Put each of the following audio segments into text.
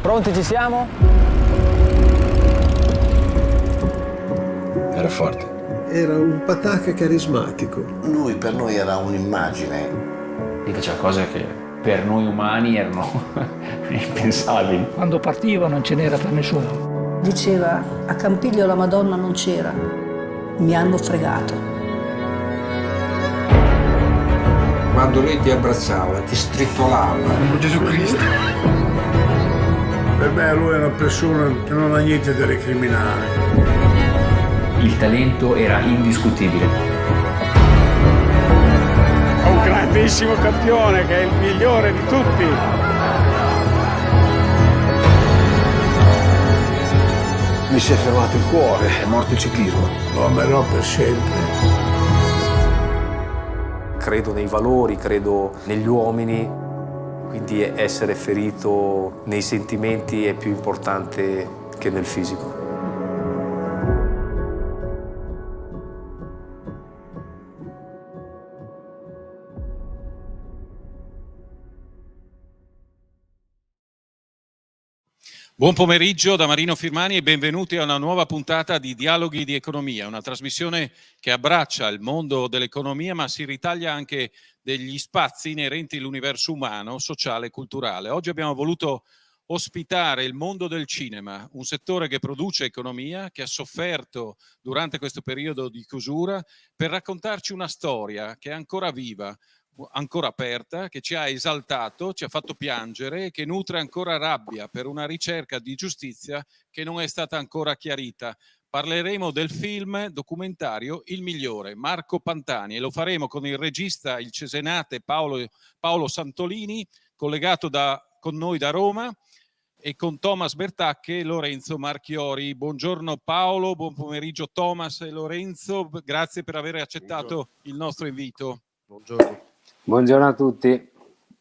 Pronti, ci siamo? Era forte. Era un pataca carismatico. Lui per noi era un'immagine. E faceva cose che per noi umani erano impensabili. Quando partiva non ce n'era per nessuno. Diceva: a Campiglio la Madonna non c'era, mi hanno fregato. Quando lui ti abbracciava, ti stritolava. Gesù Cristo. Per me lui è una persona che non ha niente da recriminare. Il talento era indiscutibile. Ho un grandissimo campione che è il migliore di tutti. Mi si è fermato il cuore, è morto il ciclismo. Lo amerò per sempre. Credo nei valori, credo negli uomini, quindi essere ferito nei sentimenti è più importante che nel fisico. Buon pomeriggio da Marino Firmani e benvenuti a una nuova puntata di Dialoghi di Economia, una trasmissione che abbraccia il mondo dell'economia ma si ritaglia anche degli spazi inerenti all'universo umano, sociale e culturale. Oggi abbiamo voluto ospitare il mondo del cinema, un settore che produce economia, che ha sofferto durante questo periodo di chiusura, per raccontarci una storia che è ancora viva, ancora aperta, che ci ha esaltato, ci ha fatto piangere, che nutre ancora rabbia per una ricerca di giustizia che non è stata ancora chiarita. Parleremo del film documentario Il Migliore, Marco Pantani, e lo faremo con il regista, il cesenate Paolo Santolini, collegato con noi da Roma, e con Thomas Bertacche e Lorenzo Marchiori. Buongiorno Paolo, buon pomeriggio Thomas e Lorenzo, grazie per aver accettato il nostro invito. Buongiorno. Buongiorno a tutti,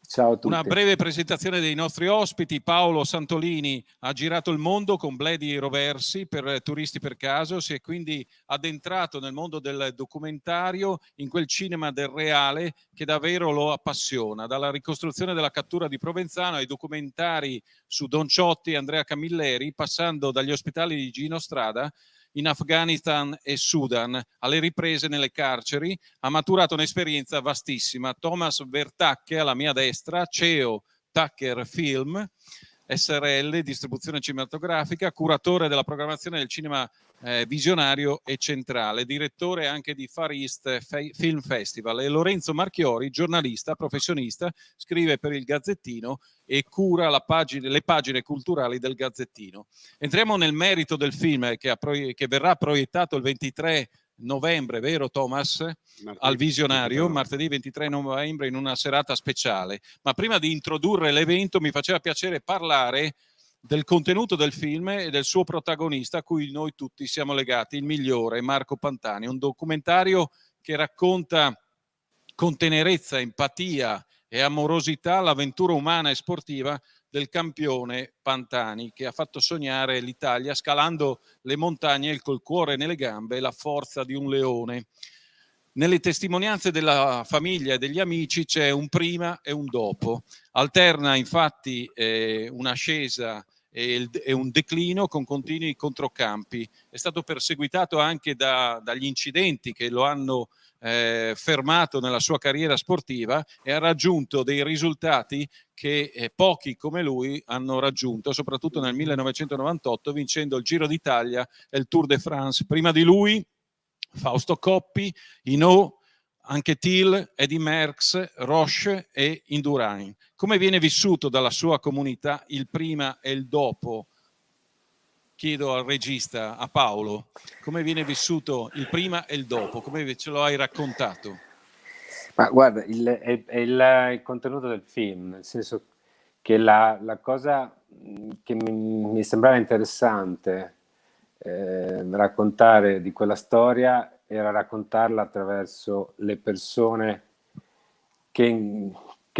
ciao a tutti. Una breve presentazione dei nostri ospiti. Paolo Santolini ha girato il mondo con Bledi Roversi per Turisti per Caso, si è quindi addentrato nel mondo del documentario, in quel cinema del reale che davvero lo appassiona, dalla ricostruzione della cattura di Provenzano ai documentari su Don Ciotti e Andrea Camilleri, passando dagli ospedali di Gino Strada in Afghanistan e Sudan, alle riprese nelle carceri, ha maturato un'esperienza vastissima. Thomas Bertacche alla mia destra, CEO Tucker Film, SRL, distribuzione cinematografica, curatore della programmazione del cinema visionario e centrale, direttore anche di Far East Film Festival, e Lorenzo Marchiori, giornalista, professionista, scrive per il Gazzettino e cura le pagine culturali del Gazzettino. Entriamo nel merito del film che verrà proiettato il 23 novembre, vero Thomas? Al Visionario, martedì 23 novembre in una serata speciale. Ma prima di introdurre l'evento mi faceva piacere parlare del contenuto del film e del suo protagonista a cui noi tutti siamo legati, Il Migliore, Marco Pantani, un documentario che racconta con tenerezza, empatia e amorosità l'avventura umana e sportiva del campione Pantani, che ha fatto sognare l'Italia scalando le montagne col cuore nelle gambe e la forza di un leone. Nelle testimonianze della famiglia e degli amici c'è un prima e un dopo. Alterna infatti un'ascesa e un declino con continui controcampi. È stato perseguitato anche dagli incidenti che lo hanno fermato nella sua carriera sportiva e ha raggiunto dei risultati che pochi come lui hanno raggiunto, soprattutto nel 1998 vincendo il Giro d'Italia e il Tour de France. Prima di lui Fausto Coppi, Hinault, anche Thiel, Eddy Merckx, Roche e Indurain. Come viene vissuto dalla sua comunità il prima e il dopo? Chiedo al regista, a Paolo, come viene vissuto il prima e il dopo? Come ce lo hai raccontato? Ma guarda, è il contenuto del film, nel senso che la cosa che mi sembrava interessante raccontare di quella storia era raccontarla attraverso le persone che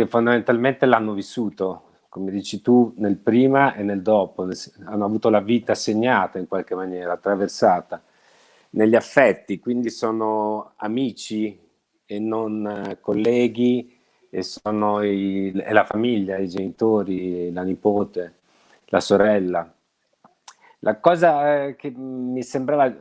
fondamentalmente l'hanno vissuto, come dici tu, nel prima e nel dopo, hanno avuto la vita segnata in qualche maniera, attraversata, negli affetti, quindi sono amici e non colleghi, e sono è la famiglia, i genitori, la nipote, la sorella. La cosa che mi sembrava,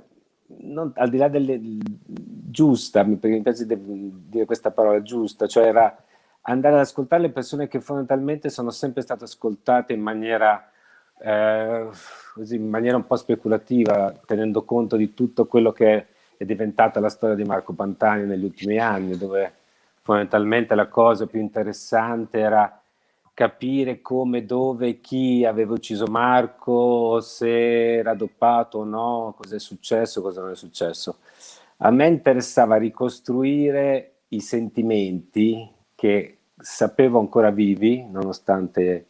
non, al di là delle giusta, perché mi piace dire questa parola giusta, cioè era andare ad ascoltare le persone che fondamentalmente sono sempre state ascoltate in maniera così, in maniera un po' speculativa, tenendo conto di tutto quello che è diventata la storia di Marco Pantani negli ultimi anni, dove fondamentalmente la cosa più interessante era capire come, dove, chi aveva ucciso Marco, se era doppato o no, cosa è successo, cosa non è successo. A me interessava ricostruire i sentimenti che sapevo ancora vivi, nonostante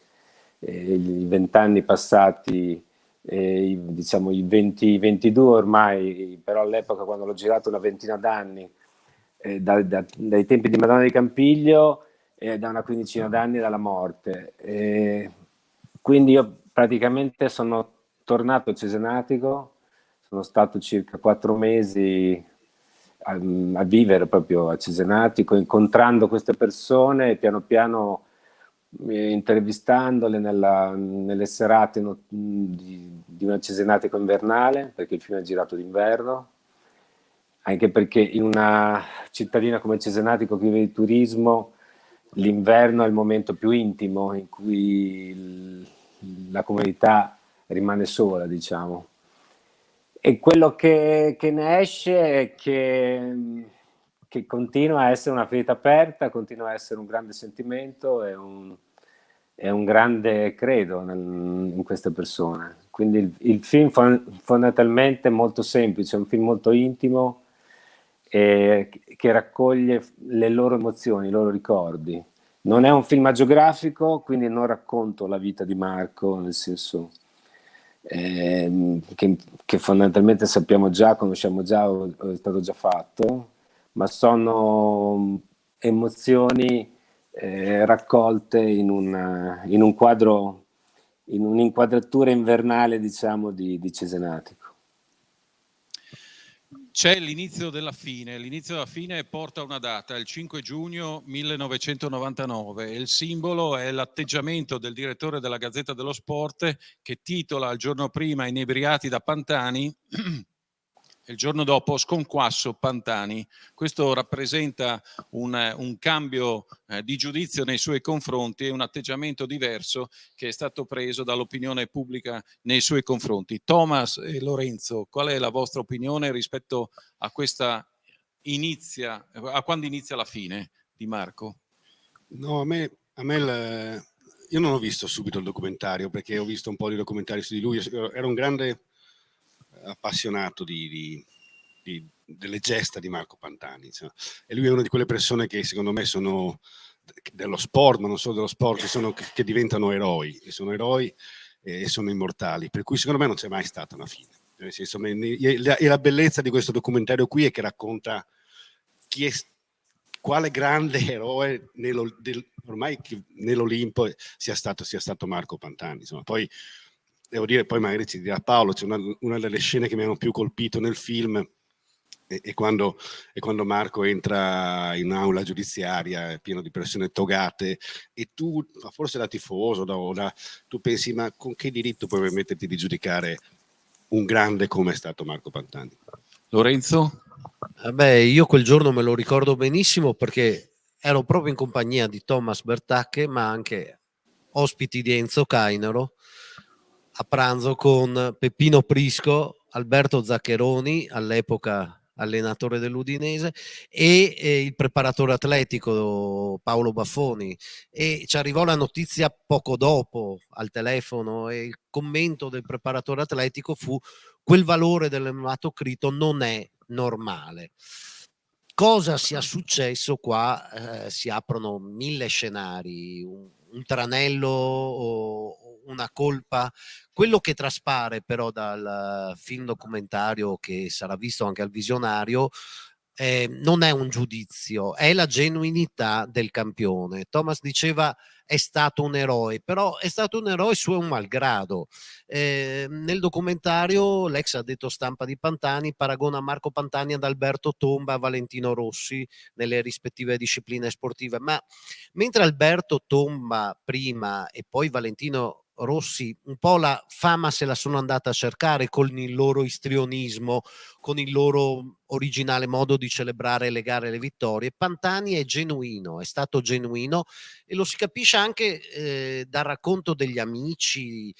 i 20 anni passati, diciamo i 22 ormai, però all'epoca quando l'ho girato una ventina d'anni, dai tempi di Madonna di Campiglio, e da una quindicina d'anni dalla morte. Quindi io praticamente sono tornato a Cesenatico, sono stato circa 4 mesi a vivere proprio a Cesenatico, incontrando queste persone e piano piano intervistandole nelle serate di una Cesenatico invernale, perché il film è girato d'inverno, anche perché in una cittadina come Cesenatico che vive di turismo, l'inverno è il momento più intimo in cui la comunità rimane sola, diciamo. E quello che ne esce è che continua a essere una ferita aperta, continua a essere un grande sentimento e un grande credo in queste persone. Quindi il film fondamentalmente è molto semplice, è un film molto intimo, che raccoglie le loro emozioni, i loro ricordi. Non è un film agiografico, quindi non racconto la vita di Marco, nel senso che fondamentalmente sappiamo già, conosciamo già, è stato già fatto, ma sono emozioni raccolte in un quadro, in un'inquadratura invernale, diciamo, di Cesenatico. C'è l'inizio della fine porta una data, il 5 giugno 1999, e il simbolo è l'atteggiamento del direttore della Gazzetta dello Sport che titola il giorno prima Inebriati da Pantani e il giorno dopo Sconquasso Pantani. Questo rappresenta un cambio di giudizio nei suoi confronti e un atteggiamento diverso che è stato preso dall'opinione pubblica nei suoi confronti. Thomas e Lorenzo, qual è la vostra opinione rispetto a questa a quando inizia la fine di Marco? No, io non ho visto subito il documentario, perché ho visto un po' di documentari su di lui. Ero un grande appassionato delle gesta di Marco Pantani, insomma. E lui è una di quelle persone che secondo me sono dello sport, ma non solo dello sport, che diventano eroi, e sono eroi e sono immortali, per cui secondo me non c'è mai stata una fine. Nel senso, e la bellezza di questo documentario qui è che racconta quale grande eroe ormai nell'Olimpo sia stato Marco Pantani, insomma. Poi devo dire, poi magari ci dirà Paolo, c'è una delle scene che mi hanno più colpito nel film è quando Marco entra in un'aula giudiziaria pieno di persone togate, e tu, forse da tifoso, tu pensi, ma con che diritto puoi permetterti di giudicare un grande come è stato Marco Pantani? Lorenzo? Io quel giorno me lo ricordo benissimo perché ero proprio in compagnia di Thomas Bertacche, ma anche ospiti di Enzo Cainero, a pranzo con Peppino Prisco, Alberto Zaccheroni, all'epoca allenatore dell'Udinese, e il preparatore atletico Paolo Baffoni, e ci arrivò la notizia poco dopo al telefono, e il commento del preparatore atletico fu: quel valore dell'ematocrito non è normale. Cosa sia successo qua? Si aprono 1000 scenari, un tranello o una colpa. Quello che traspare però dal film documentario, che sarà visto anche al visionario, non è un giudizio, è la genuinità del campione. Thomas diceva è stato un eroe, però è stato un eroe suo un malgrado. Nel documentario l'ex addetto stampa di Pantani paragona Marco Pantani ad Alberto Tomba, a Valentino Rossi nelle rispettive discipline sportive, ma mentre Alberto Tomba prima e poi Valentino Rossi un po' la fama se la sono andata a cercare con il loro istrionismo, con il loro originale modo di celebrare le gare e le vittorie. Pantani è genuino, è stato genuino, e lo si capisce anche dal racconto degli amici.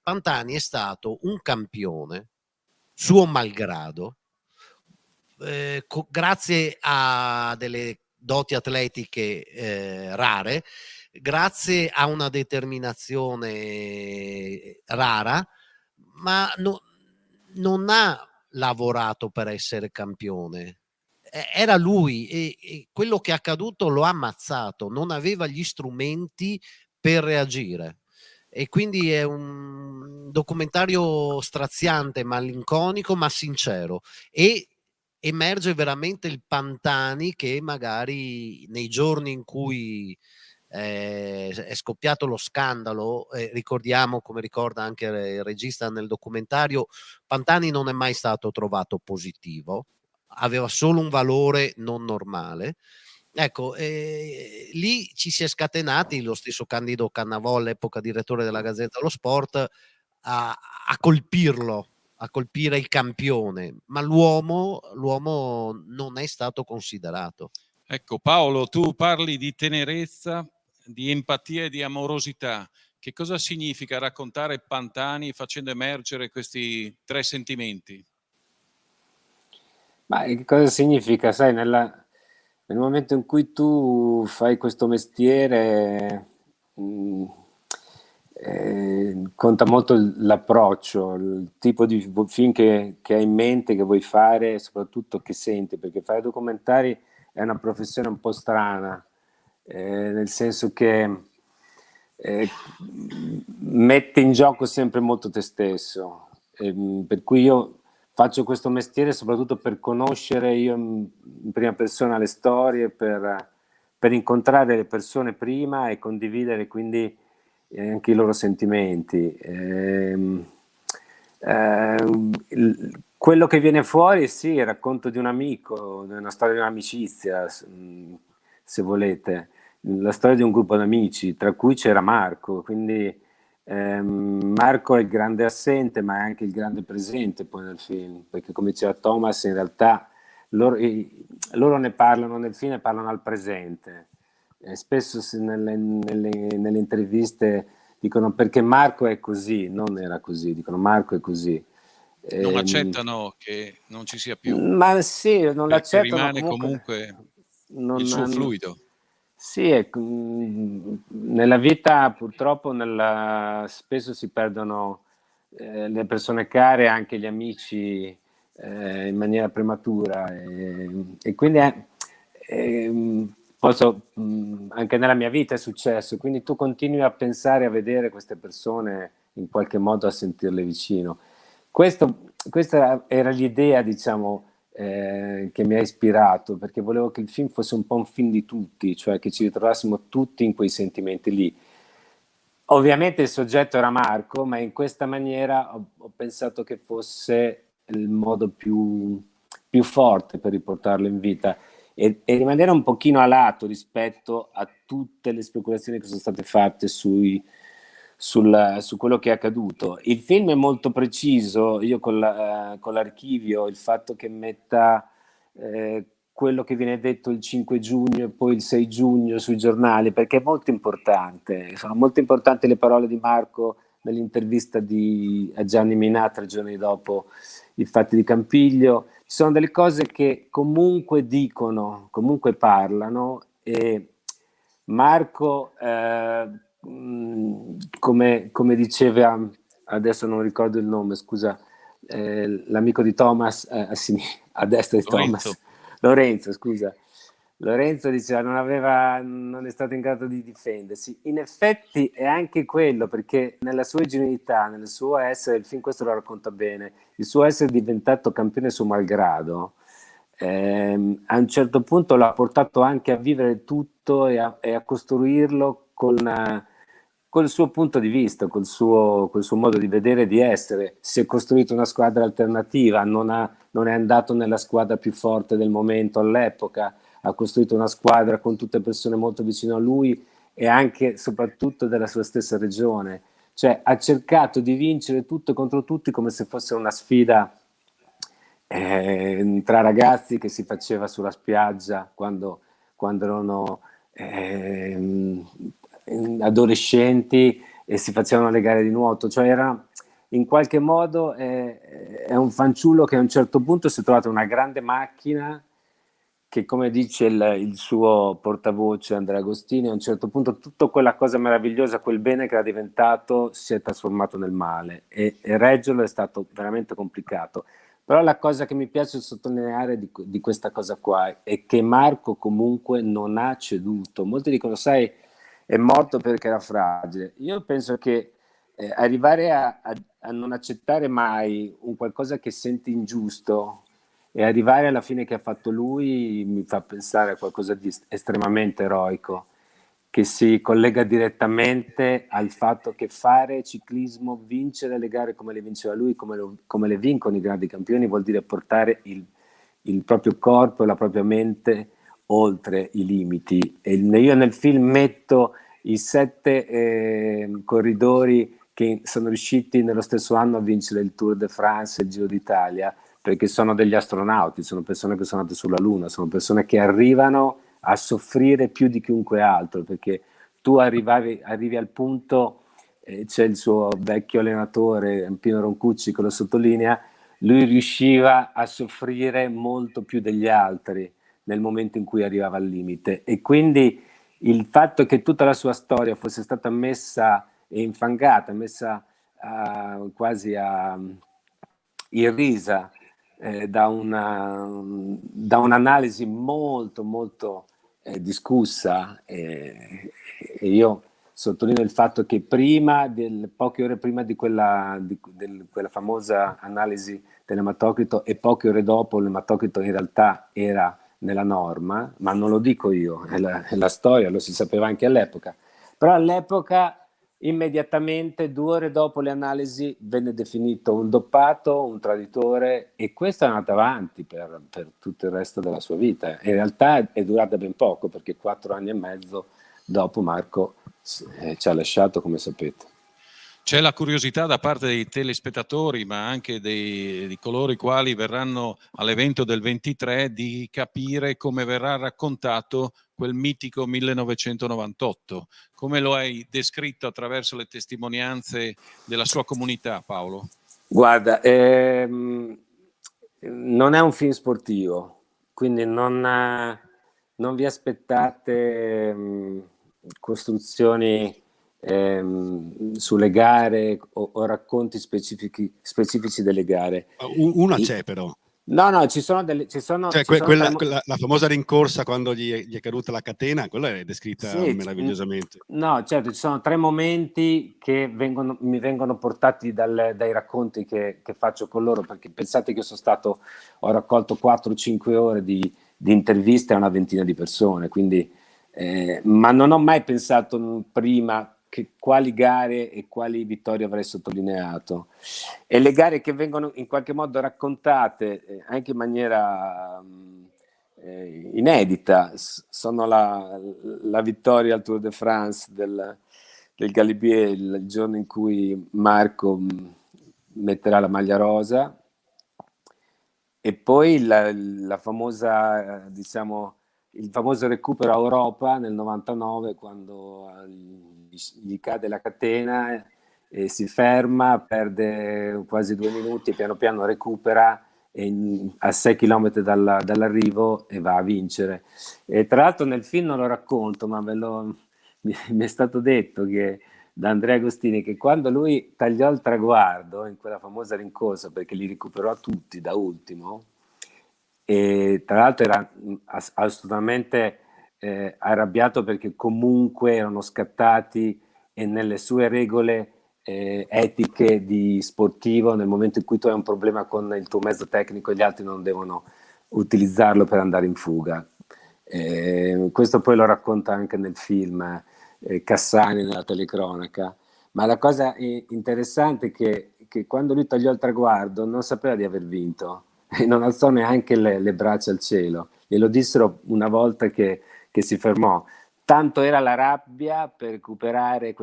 Pantani è stato un campione, suo malgrado, grazie a delle doti atletiche rare, grazie a una determinazione rara, ma non ha lavorato per essere campione. Era lui, e quello che è accaduto lo ha ammazzato, non aveva gli strumenti per reagire. E quindi è un documentario straziante, malinconico, ma sincero, e emerge veramente il Pantani che magari nei giorni in cui è scoppiato lo scandalo, ricordiamo, come ricorda anche il regista nel documentario, Pantani non è mai stato trovato positivo, aveva solo un valore non normale. Ecco, lì ci si è scatenati, lo stesso Candido Cannavò, all'epoca direttore della Gazzetta dello Sport, a colpirlo, a colpire il campione, ma l'uomo non è stato considerato. Ecco, Paolo, tu parli di tenerezza, di empatia e di amorosità. Che cosa significa raccontare Pantani facendo emergere questi tre sentimenti? Ma che cosa significa? Sai, nel momento in cui tu fai questo mestiere, conta molto l'approccio, il tipo di film che hai in mente, che vuoi fare, e soprattutto che senti, perché fare documentari è una professione un po' strana, nel senso che mette in gioco sempre molto te stesso, per cui io faccio questo mestiere soprattutto per conoscere io in prima persona le storie, per incontrare le persone prima e condividere quindi anche i loro sentimenti. Quello che viene fuori, sì, il racconto di un amico, una storia di un'amicizia, se volete, la storia di un gruppo di amici, tra cui c'era Marco, quindi Marco è il grande assente, ma è anche il grande presente poi nel film, perché come diceva Thomas, in realtà loro ne parlano nel film e parlano al presente. Spesso nelle interviste dicono perché Marco è così, non era così, dicono Marco è così. Non accettano che non ci sia più. Ma sì, non l'accettano. Rimane comunque il suo fluido. Sì, nella vita purtroppo spesso si perdono le persone care, anche gli amici, in maniera prematura, e quindi anche nella mia vita è successo, quindi tu continui a pensare, a vedere queste persone, in qualche modo a sentirle vicino. Questa era l'idea, diciamo, che mi ha ispirato, perché volevo che il film fosse un po' un film di tutti, cioè che ci ritrovassimo tutti in quei sentimenti lì. Ovviamente il soggetto era Marco, ma in questa maniera ho pensato che fosse il modo più forte per riportarlo in vita e rimanere un pochino a lato rispetto a tutte le speculazioni che sono state fatte su quello che è accaduto. Il film è molto preciso, io con l'archivio, il fatto che metta quello che viene detto il 5 giugno e poi il 6 giugno sui giornali, perché è molto importante. Sono molto importanti le parole di Marco nell'intervista a Gianni Minà 3 giorni dopo i fatti di Campiglio. Ci sono delle cose che comunque dicono, comunque parlano, e Marco, come diceva, adesso non ricordo il nome, scusa, l'amico di Thomas, a destra di Thomas, Lorenzo, scusa. Lorenzo diceva non è stato in grado di difendersi. In effetti è anche quello, perché nella sua ingenuità, nel suo essere, il film questo lo racconta bene, il suo essere diventato campione suo malgrado, a un certo punto l'ha portato anche a vivere tutto e a costruirlo col suo punto di vista, col suo modo di vedere e di essere. Si è costruito una squadra alternativa, non è andato nella squadra più forte del momento all'epoca, ha costruito una squadra con tutte persone molto vicine a lui e anche soprattutto della sua stessa regione. Cioè ha cercato di vincere tutto contro tutti come se fosse una sfida tra ragazzi che si faceva sulla spiaggia quando erano adolescenti e si facevano le gare di nuoto. Cioè era in qualche modo è un fanciullo che a un certo punto si è trovato una grande macchina che, come dice il suo portavoce Andrea Agostini, a un certo punto tutta quella cosa meravigliosa, quel bene che era diventato, si è trasformato nel male, e reggerlo è stato veramente complicato. Però la cosa che mi piace sottolineare di questa cosa qua è che Marco comunque non ha ceduto. Molti dicono, sai, è morto perché era fragile. Io penso che arrivare a non accettare mai un qualcosa che senti ingiusto e arrivare alla fine che ha fatto lui mi fa pensare a qualcosa di estremamente eroico, che si collega direttamente al fatto che fare ciclismo, vincere le gare come le vinceva lui, come le vincono i grandi campioni, vuol dire portare il proprio corpo e la propria mente oltre i limiti. E io nel film metto i 7 corridori che sono riusciti nello stesso anno a vincere il Tour de France e il Giro d'Italia, perché sono degli astronauti, sono persone che sono andate sulla Luna, sono persone che arrivano a soffrire più di chiunque altro, perché tu arrivi al punto, c'è il suo vecchio allenatore Pino Roncucci che lo sottolinea, lui riusciva a soffrire molto più degli altri nel momento in cui arrivava al limite, e quindi il fatto che tutta la sua storia fosse stata messa e infangata, messa quasi irrisa da un'analisi molto molto discussa, e io sottolineo il fatto che poche ore prima di quella famosa analisi dell'ematocrito e poche ore dopo l'ematocrito in realtà era nella norma, ma non lo dico io, è la storia, lo si sapeva anche all'epoca, però all'epoca immediatamente 2 ore dopo le analisi venne definito un doppato, un traditore, e questo è andato avanti per tutto il resto della sua vita. In realtà è durata ben poco, perché 4 anni e mezzo dopo Marco ci ha lasciato, come sapete. C'è la curiosità da parte dei telespettatori, ma anche di coloro i quali verranno all'evento del 23, di capire come verrà raccontato quel mitico 1998. Come lo hai descritto attraverso le testimonianze della sua comunità, Paolo? Guarda, non è un film sportivo, quindi non vi aspettate costruzioni sulle gare o racconti specifici delle gare. Una c'è però. No, ci sono la famosa rincorsa quando gli è caduta la catena, quella è descritta meravigliosamente. No, certo, ci sono 3 momenti che mi vengono portati dai racconti che faccio con loro, perché pensate che ho raccolto 4-5 ore di interviste a una ventina di persone, quindi ma non ho mai pensato prima quali gare e quali vittorie avrei sottolineato, e le gare che vengono in qualche modo raccontate anche in maniera inedita sono la vittoria al Tour de France del Galibier, il giorno in cui Marco metterà la maglia rosa, e poi la famosa, diciamo, il famoso recupero a Europa nel 99, quando gli cade la catena e si ferma, perde quasi 2 minuti e piano piano recupera a 6 km dall'arrivo e va a vincere. E tra l'altro nel film non lo racconto, ma mi è stato detto da Andrea Agostini che quando lui tagliò il traguardo in quella famosa rincorsa, perché li recuperò tutti da ultimo, e tra l'altro era assolutamente arrabbiato perché comunque erano scattati e nelle sue regole etiche di sportivo, nel momento in cui tu hai un problema con il tuo mezzo tecnico, gli altri non devono utilizzarlo per andare in fuga. Questo poi lo racconta anche nel film Cassani nella telecronaca, ma la cosa interessante è che quando lui tagliò il traguardo non sapeva di aver vinto e non alzò neanche le braccia al cielo, glielo dissero una volta che si fermò, tanto era la rabbia per recuperare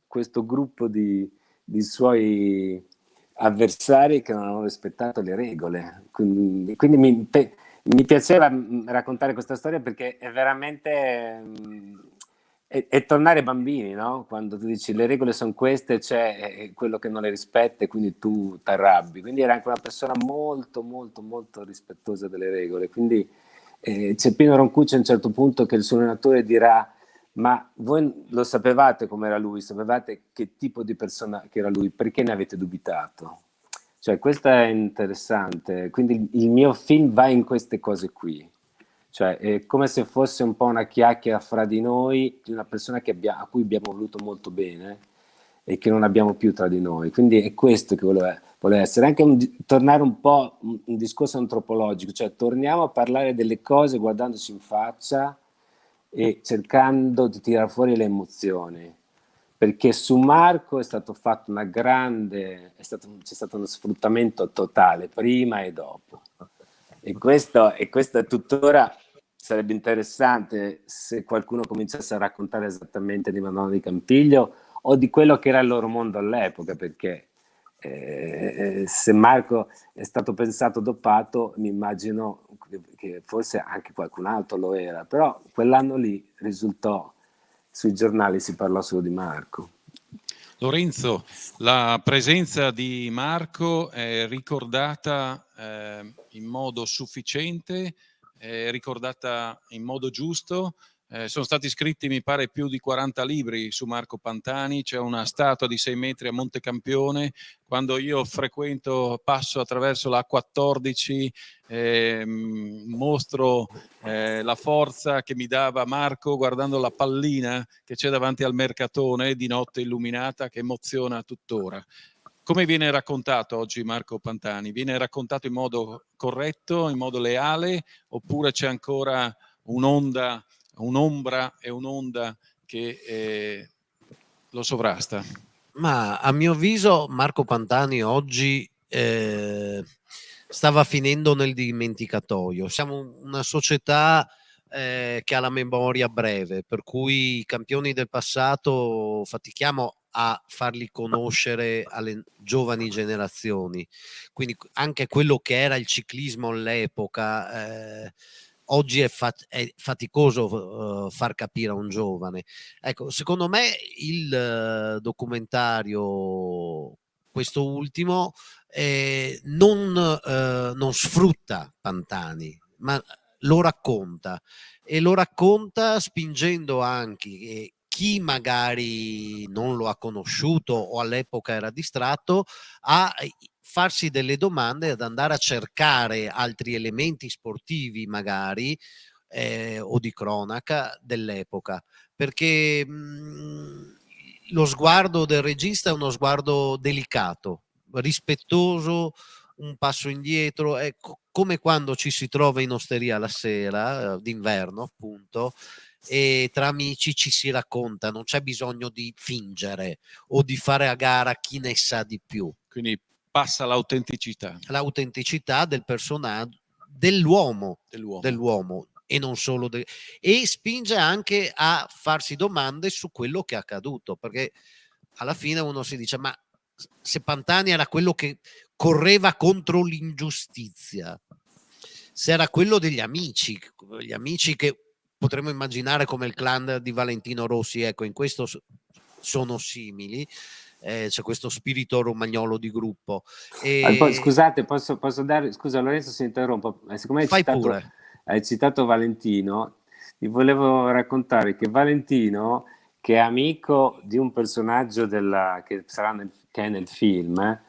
questo gruppo di suoi avversari che non hanno rispettato le regole. Quindi mi piaceva raccontare questa storia perché è veramente è tornare bambini, no? Quando tu dici le regole sono queste, c'è quello che non le rispetta e quindi tu ti arrabbi. Quindi era anche una persona molto molto molto rispettosa delle regole. Quindi c'è Pino Roncucci a un certo punto che il suo allenatore dirà: ma voi lo sapevate com'era lui, sapevate che tipo di persona che era lui, perché ne avete dubitato? Cioè, questo è interessante. Quindi il mio film va in queste cose qui. Cioè, è come se fosse un po' una chiacchiera fra di noi, di una persona a cui abbiamo voluto molto bene e che non abbiamo più tra di noi. Quindi è questo che vuole essere. Anche tornare un po' un discorso antropologico, cioè torniamo a parlare delle cose guardandoci in faccia e cercando di tirare fuori le emozioni, perché su Marco è stato fatto c'è stato uno sfruttamento totale prima e dopo, e questo è tuttora. Sarebbe interessante se qualcuno cominciasse a raccontare esattamente di Madonna di Campiglio o di quello che era il loro mondo all'epoca, perché se Marco è stato pensato doppato, mi immagino che forse anche qualcun altro lo era, però quell'anno lì risultò, sui giornali si parlò solo di Marco. Lorenzo, la presenza di Marco è ricordata in modo sufficiente, è ricordata in modo giusto. Sono stati scritti, mi pare, più di 40 libri su Marco Pantani, c'è una statua di 6 metri a Montecampione. Quando io passo attraverso la A14, mostro la forza che mi dava Marco guardando la pallina che c'è davanti al Mercatone di notte illuminata, che emoziona tuttora. Come viene raccontato oggi Marco Pantani? Viene raccontato in modo corretto, in modo leale, oppure c'è ancora un'ombra e un'onda che lo sovrasta? Ma a mio avviso Marco Pantani oggi stava finendo nel dimenticatoio. Siamo una società che ha la memoria breve, per cui i campioni del passato fatichiamo a farli conoscere alle giovani generazioni. Quindi anche quello che era il ciclismo all'epoca oggi è faticoso far capire a un giovane. Ecco, secondo me il documentario, questo ultimo, non sfrutta Pantani, ma lo racconta, e lo racconta spingendo anche chi magari non lo ha conosciuto o all'epoca era distratto a farsi delle domande, ad andare a cercare altri elementi sportivi magari o di cronaca dell'epoca, perché lo sguardo del regista è uno sguardo delicato, rispettoso, un passo indietro, è come quando ci si trova in osteria la sera d'inverno, appunto, e tra amici ci si racconta, non c'è bisogno di fingere o di fare a gara chi ne sa di più. Quindi passa l'autenticità del personaggio, dell'uomo e non solo e spinge anche a farsi domande su quello che è accaduto, perché alla fine uno si dice: ma se Pantani era quello che correva contro l'ingiustizia, se era quello degli amici, gli amici che potremmo immaginare come il clan di Valentino Rossi, ecco, in questo sono simili. C'è questo spirito romagnolo di gruppo. Poi, scusate, posso dare, scusa Lorenzo se interrompo, siccome hai citato Valentino, vi volevo raccontare che Valentino, che è amico di un personaggio che è nel film,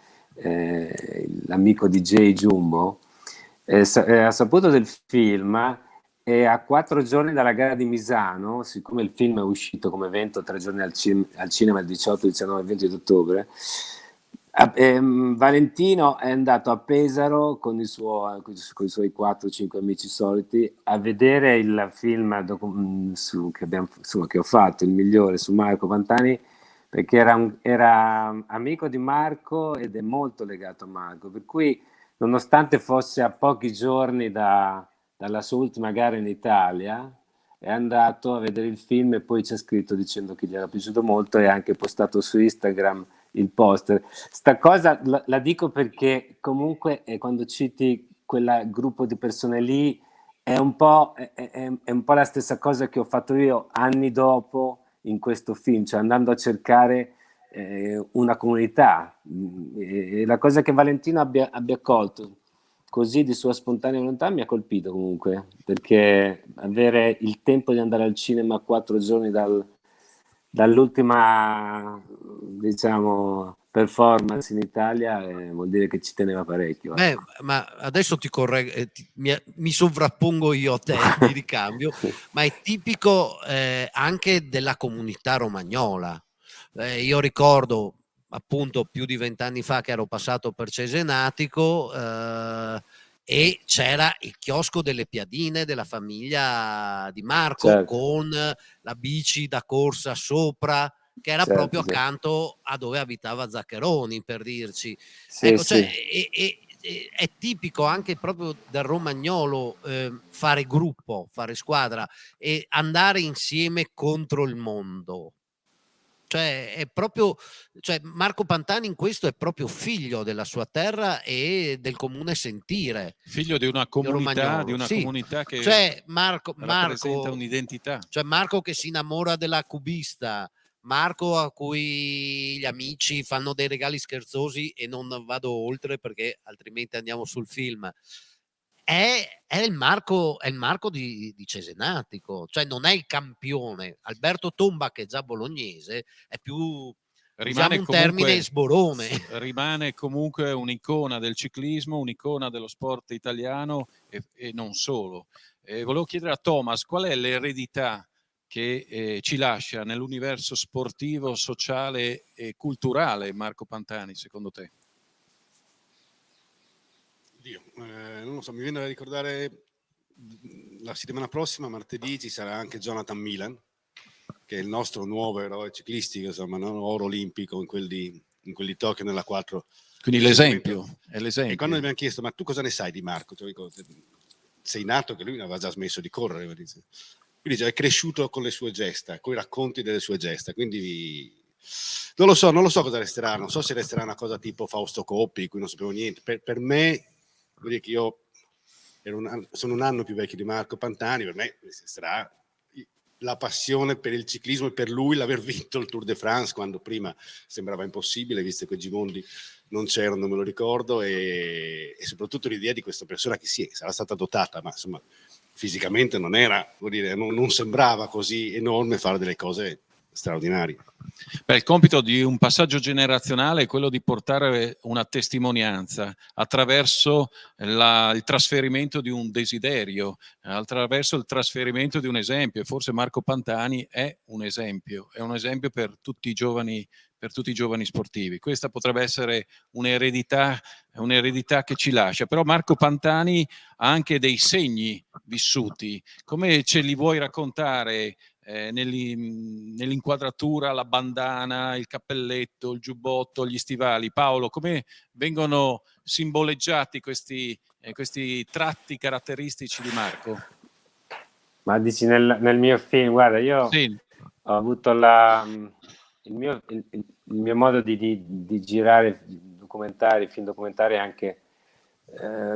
l'amico di Jay Jumbo, ha saputo del film e a 4 giorni dalla gara di Misano, siccome il film è uscito come evento 3 giorni al cinema il 18, 19 e 20 di ottobre, Valentino è andato a Pesaro con i suoi 4-5 amici soliti a vedere il film che ho fatto, il migliore, su Marco Pantani, perché era amico di Marco ed è molto legato a Marco, per cui nonostante fosse a pochi giorni dalla sua ultima gara in Italia, è andato a vedere il film e poi c'è scritto dicendo che gli era piaciuto molto e ha anche postato su Instagram il poster. Sta cosa la dico perché comunque quando citi quel gruppo di persone lì è un po' la stessa cosa che ho fatto io anni dopo in questo film, cioè andando a cercare una comunità. E la cosa che Valentino abbia colto così di sua spontanea volontà mi ha colpito comunque, perché avere il tempo di andare al cinema 4 giorni dall'ultima, diciamo, performance in Italia vuol dire che ci teneva parecchio. Beh, ma adesso ti correggo, mi sovrappongo io a te di ricambio, ma è tipico anche della comunità romagnola. Io ricordo appunto più di 20 anni fa che ero passato per Cesenatico e c'era il chiosco delle piadine della famiglia di Marco, certo, con la bici da corsa sopra, che era certo, proprio certo. accanto a dove abitava Zaccheroni, per dirci. Sì, Ecco, cioè, sì. è tipico anche proprio del romagnolo fare gruppo, fare squadra e andare insieme contro il mondo. Cioè, è proprio, cioè, Marco Pantani in questo è proprio figlio della sua terra e del comune sentire. Figlio di una comunità, Sì. comunità che Cioè, Marco, rappresenta un'identità. cioè Marco che si innamora della cubista, Marco a cui gli amici fanno dei regali scherzosi e non vado oltre perché altrimenti andiamo sul film. È il Marco di Cesenatico, cioè non è il campione. Alberto Tomba, che è già bolognese, è più, usiamo un termine, sborone. Rimane comunque un'icona del ciclismo, un'icona dello sport italiano e non solo. Volevo chiedere a Thomas qual è l'eredità che ci lascia nell'universo sportivo, sociale e culturale Marco Pantani, secondo te? Non lo so, mi viene da ricordare la settimana prossima, martedì, ci sarà anche Jonathan Milan, che è il nostro nuovo eroe ciclistico, insomma, no? Oro olimpico in quel di Tokyo nella 4. Quindi l'esempio, è l'esempio. E quando mi hanno chiesto, ma tu cosa ne sai di Marco? Cioè, dico, sei nato che lui aveva già smesso di correre. Quindi cioè, è cresciuto con le sue gesta, con i racconti delle sue gesta, quindi non lo so cosa resterà, non so se resterà una cosa tipo Fausto Coppi, cui non sapevo niente. Per me, vuol dire che io sono un anno più vecchio di Marco Pantani, per me sarà la passione per il ciclismo e per lui l'aver vinto il Tour de France, quando prima sembrava impossibile, visto che Gimondi non c'erano, non me lo ricordo, e soprattutto l'idea di questa persona che sì, sarà stata dotata, ma insomma fisicamente non era, vuol dire, non sembrava così enorme fare delle cose straordinarie. Beh, il compito di un passaggio generazionale è quello di portare una testimonianza attraverso il trasferimento di un desiderio, attraverso il trasferimento di un esempio, e forse Marco Pantani è un esempio per tutti i giovani sportivi. Questa potrebbe essere un'eredità che ci lascia, però Marco Pantani ha anche dei segni vissuti. Come ce li vuoi raccontare? Nell'inquadratura, la bandana, il cappelletto, il giubbotto, gli stivali. Paolo, come vengono simboleggiati questi tratti caratteristici di Marco? Ma dici nel mio film? Guarda, io sì, ho avuto il mio modo di girare film documentari anche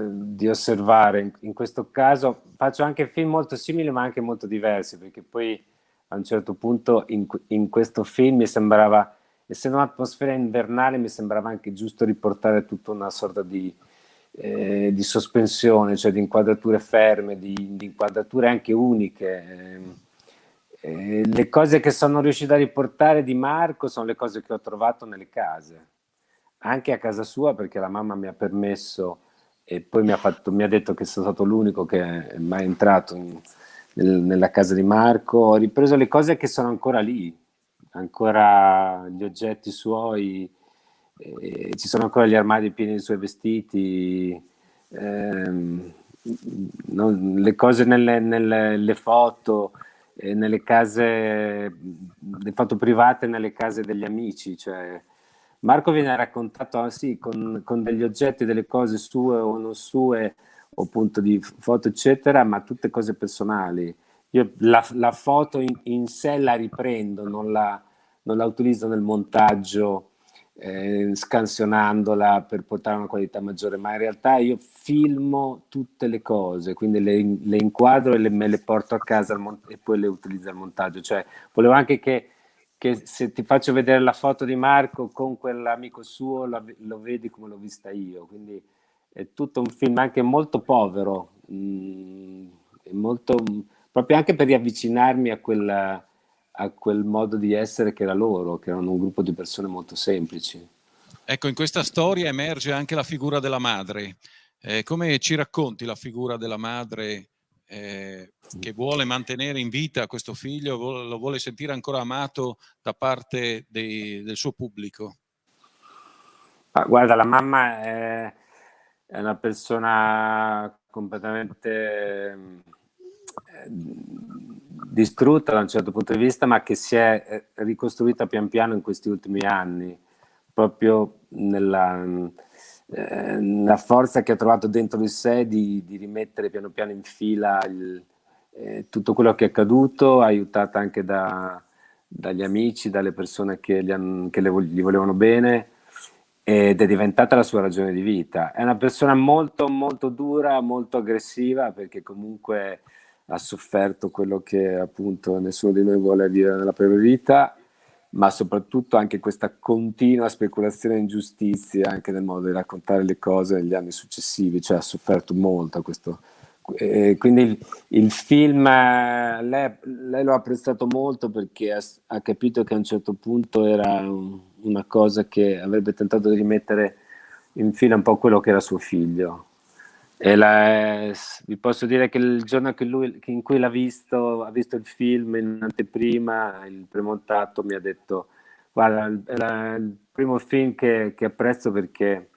di osservare. In questo caso faccio anche film molto simili ma anche molto diversi, perché poi a un certo punto in questo film mi sembrava, essendo un'atmosfera invernale, mi sembrava anche giusto riportare tutta una sorta di sospensione, cioè di inquadrature ferme, di inquadrature anche uniche. Le cose che sono riuscito a riportare di Marco sono le cose che ho trovato nelle case, anche a casa sua, perché la mamma mi ha permesso e poi mi ha detto che sono stato l'unico che è mai entrato nella casa di Marco. Ho ripreso le cose che sono ancora lì, ancora gli oggetti suoi, ci sono ancora gli armadi pieni dei suoi vestiti, le cose nelle foto, nelle case, le foto private nelle case degli amici. Cioè Marco viene raccontato sì, con degli oggetti, delle cose sue o non sue, o appunto di foto eccetera, ma tutte cose personali. Io la foto in sé la riprendo, non la utilizzo nel montaggio, scansionandola per portare una qualità maggiore, ma in realtà io filmo tutte le cose, quindi le inquadro e me le porto a casa e poi le utilizzo al montaggio. Cioè, volevo anche che se ti faccio vedere la foto di Marco con quell'amico suo, lo vedi come l'ho vista io, quindi è tutto un film anche molto povero, molto, proprio anche per riavvicinarmi a quel modo di essere che era loro, che erano un gruppo di persone molto semplici. Ecco, in questa storia emerge anche la figura della madre. Come ci racconti la figura della madre che vuole mantenere in vita questo figlio, lo vuole sentire ancora amato da parte del suo pubblico? Guarda, la mamma è una persona completamente distrutta da un certo punto di vista, ma che si è ricostruita pian piano in questi ultimi anni, proprio nella forza che ha trovato dentro di sé di rimettere piano piano in fila tutto quello che è accaduto, aiutata anche dagli amici, dalle persone che gli volevano bene, ed è diventata la sua ragione di vita. È una persona molto molto dura, molto aggressiva, perché comunque ha sofferto quello che appunto nessuno di noi vuole vivere nella propria vita, ma soprattutto anche questa continua speculazione in giustizia, anche nel modo di raccontare le cose negli anni successivi, cioè ha sofferto molto questo. Quindi il film lei lo ha apprezzato molto, perché ha capito che a un certo punto era una cosa che avrebbe tentato di rimettere in fila un po' quello che era suo figlio. E vi posso dire che il giorno in cui ha visto il film in anteprima, il premontato, mi ha detto: guarda, è il primo film che apprezzo, perché è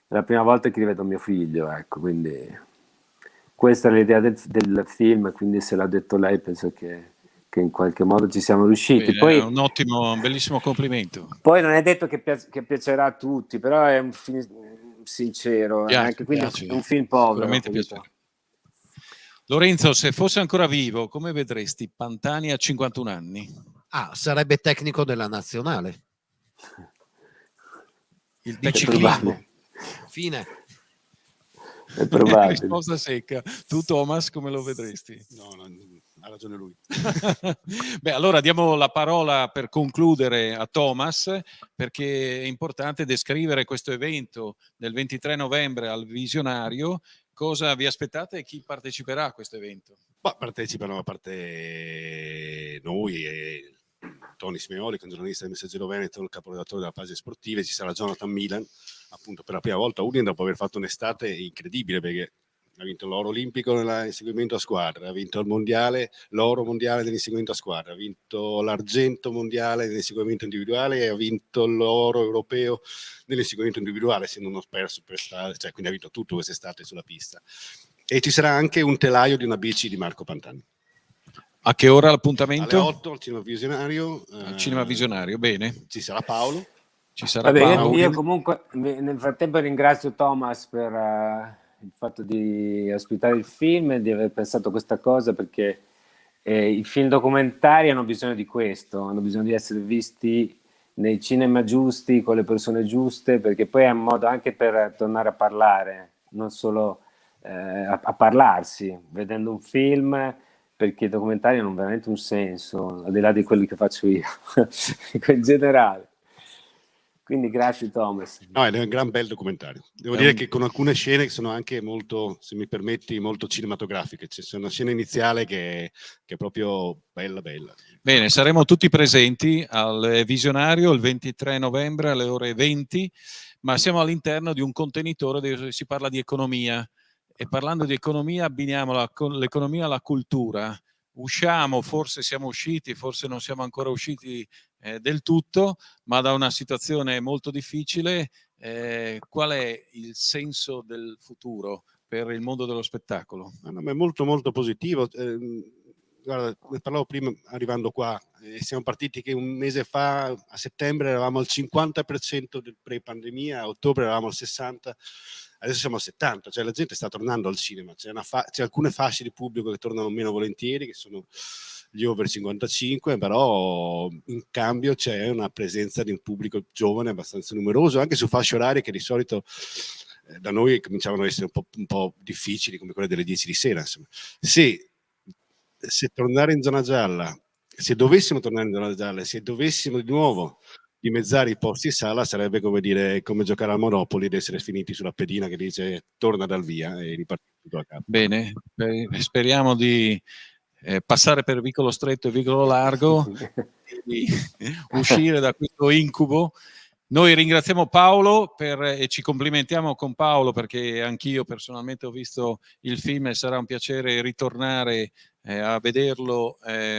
la prima volta che rivedo mio figlio, ecco, quindi questa è l'idea del film, quindi se l'ha detto lei penso che in qualche modo ci siamo riusciti. Bene, Poi, è un bellissimo complimento. poi non è detto che piacerà a tutti, però è un film sincero, Piace. È un film povero. Sicuramente piacerà. Lorenzo, se fosse ancora vivo, come vedresti Pantani a 51 anni? Sarebbe tecnico della nazionale. Il di ciclismo. Fine. È probabile. Risposta secca. Tu, Thomas, come lo vedresti? No, ha ragione lui. Beh, allora diamo la parola per concludere a Thomas, perché è importante descrivere questo evento del 23 novembre al Visionario. Cosa vi aspettate e chi parteciperà a questo evento? Partecipano, a parte noi e Tony Simeoli, che è un giornalista del Messaggero Veneto, il caporedattore della pagina sportiva, ci sarà Jonathan Milan, appunto per la prima volta Udine, dopo aver fatto un'estate incredibile, perché ha vinto l'oro olimpico nell'inseguimento a squadra, ha vinto l'oro mondiale nell'inseguimento a squadra, ha vinto l'argento mondiale nell'inseguimento individuale e ha vinto l'oro europeo nell'inseguimento individuale, essendo uno perso per strada, cioè, quindi ha vinto tutto quest'estate sulla pista. E ci sarà anche un telaio di una bici di Marco Pantani. A che ora l'appuntamento? Alle 8 al Cinema Visionario. Al Cinema Visionario, bene. Ci sarà Paolo. Io comunque nel frattempo ringrazio Thomas per il fatto di ospitare il film e di aver pensato questa cosa, perché i film documentari hanno bisogno di questo, hanno bisogno di essere visti nei cinema giusti, con le persone giuste, perché poi è un modo anche per tornare a parlare, non solo a parlarsi, vedendo un film, perché i documentari hanno veramente un senso, al di là di quelli che faccio io, in generale. Quindi grazie Thomas. No, è un gran bel documentario. Devo dire che con alcune scene che sono anche molto, se mi permetti, molto cinematografiche. C'è una scena iniziale che è proprio bella. Bene, saremo tutti presenti al Visionario il 23 novembre alle ore 20, ma siamo all'interno di un contenitore dove si parla di economia. E parlando di economia abbiniamo l'economia alla cultura. Forse siamo usciti, forse non siamo ancora usciti del tutto, ma da una situazione molto difficile. Qual è il senso del futuro per il mondo dello spettacolo? È molto molto positivo. guarda, ne parlavo prima arrivando qua, siamo partiti che un mese fa, a settembre eravamo al 50% del pre-pandemia, a ottobre eravamo al 60%, adesso siamo al 70%, cioè la gente sta tornando al cinema, c'è alcune fasce di pubblico che tornano meno volentieri, che sono gli over 55, però in cambio c'è una presenza di un pubblico giovane abbastanza numeroso, anche su fasce orarie che di solito da noi cominciavano ad essere un po' difficili, come quelle delle 10 di sera. Insomma. Se tornare in zona gialla, se dovessimo tornare in zona gialla, se dovessimo di nuovo dimezzare i posti in sala, sarebbe come dire, come giocare al Monopoli ed essere finiti sulla pedina che dice torna dal via e ripartire tutto a capo. Bene, speriamo di passare per vicolo stretto e vicolo largo, di uscire da questo incubo. Noi ringraziamo Paolo e ci complimentiamo con Paolo, perché anch'io personalmente ho visto il film e sarà un piacere ritornare a vederlo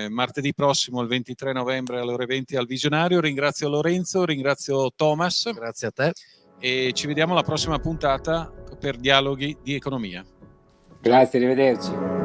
martedì prossimo, il 23 novembre alle ore 20 al Visionario. Ringrazio Lorenzo, ringrazio Thomas. Grazie a te. E ci vediamo alla prossima puntata per Dialoghi di Economia. Grazie, arrivederci.